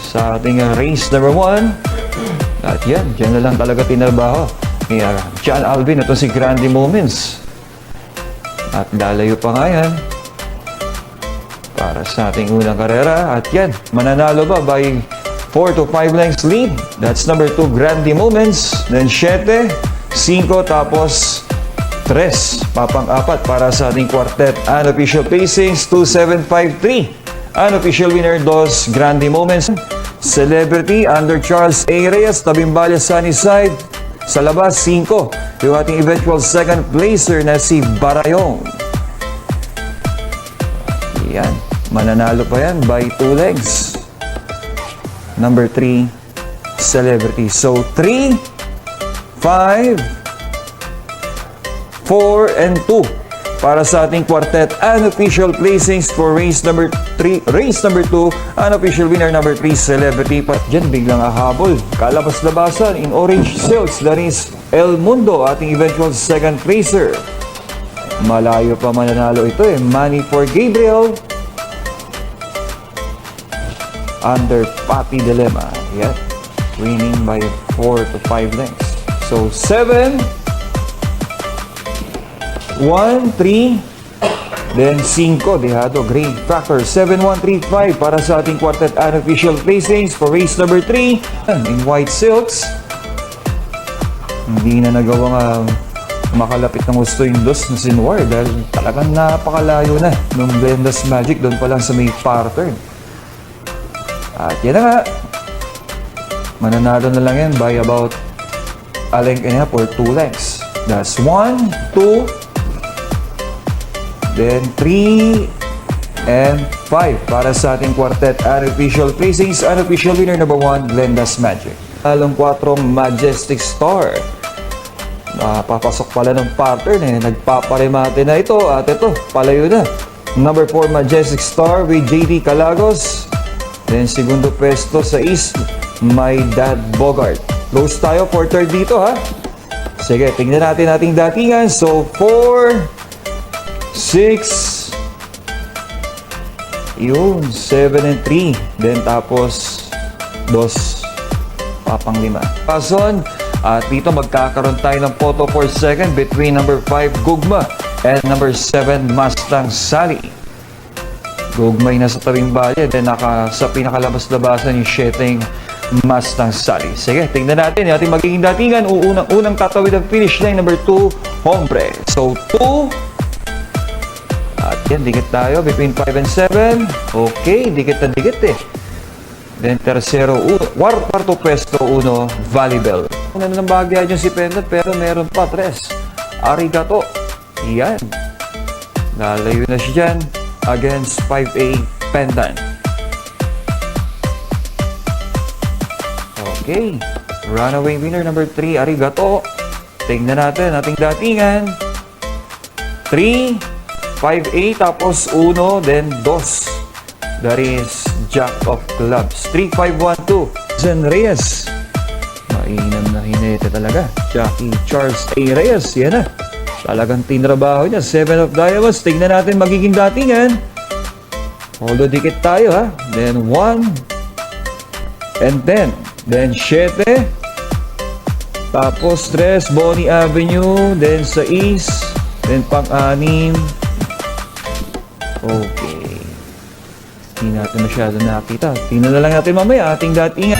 sa ating race number 1. At yan, dyan na lang talaga tinarbaho ni John Alvin. Ito si Grande Moments. At lalayo pa nga yan para sa ating unang karera. At yan, mananalo ba by 4 to 5 lengths lead? That's number 2, Grande Moments. Then 7, 5, tapos 3, papang-apat para sa ating quartet. Unofficial placings, 2753. Unofficial winner, 2, Grande Moments. Celebrity under Charles A. Reyes, Tabimbala Sunnyside. Sa labas, 5. Yung ating eventual second placer na si Barayong. Yan. Mananalo pa yan by 2 legs. Number 3, Celebrity. So, 3, 5, 4, and 2 para sa ating quartet. Unofficial placings for race number 3, race number 2, unofficial winner number 3, Celebrity. Pat dyan, biglang ahabol. Kalabas-labasan in orange silks. That is El Mundo, ating eventual second placer. Malayo pa mananalo ito eh. Money for Gabriel. Under Papi Dilemma. Yeah. Winning by 4 to 5 lengths. So, 7, 1, 3, then 5, dehado, grade factor, 7135 para sa ating quartet unofficial placings for race number 3 in white silks. Hindi na nagawang makalapit ng gusto yung dos na si Noir dahil talagang napakalayo na nung Blenda's Magic doon pa lang sa may pattern. At yan na nga, mananalo na lang yan by about a length and a half or 2 lengths. That's 1, 2, then 3 and 5 para sa ating quartet unofficial placings. Unofficial winner number 1, Blenda's Magic. Along 4, Majestic Star. Papasok pala ng pattern eh. Nagpaparemate na ito at ito, palayo na. Number 4, Majestic Star with JD Calagos. Then segundo pwesto sa East, My Dad Bogart. Close tayo for third dito ha. Sige, tingnan natin ating datingan. So 4, 6, yun, 7 and 3. Then tapos 2, papang 5. Pason, at dito magkakaroon tayo ng photo for second between number 5, Gugma, and number 7, Mustang Sally. Gugmay na sa tabing balya, then sa pinakalabas-labasan yung 7 Mustang Sally. Sige, tingnan natin yung ating magiging datingan. Unang tatawid ang finish line, number 2, Hombre. So 2, at yan, dikit tayo between 5 and 7. Okay, dikit na dikit eh. Then tercero, kwarto pwesto, 1, Valibel. Una na ng bagay dyan si Pendant, pero meron pa 3. Arigato. Yan. Lalayo na siya dyan against 5A Pendant. Okay. Runaway winner number 3, Arigato. Tingnan natin ating datingan. 3, 5A, tapos 1, then 2. That is Jack of Clubs. 3, 5, 1, 2. Zen Reyes. Mainam na hinete talaga. Jackie Charles A. Reyes. Yan na. Talagang tinrabaho niya. 7 of Diamonds. Tingnan natin magiging datingan. Although dikit tayo ha. Then 1 and 10. Then 7. Tapos 3, Bonnie Avenue. Then sa East. Then pang-6. Okay. Hindi natin masyado nakita. Tingnan na lang natin mamaya ating datingan.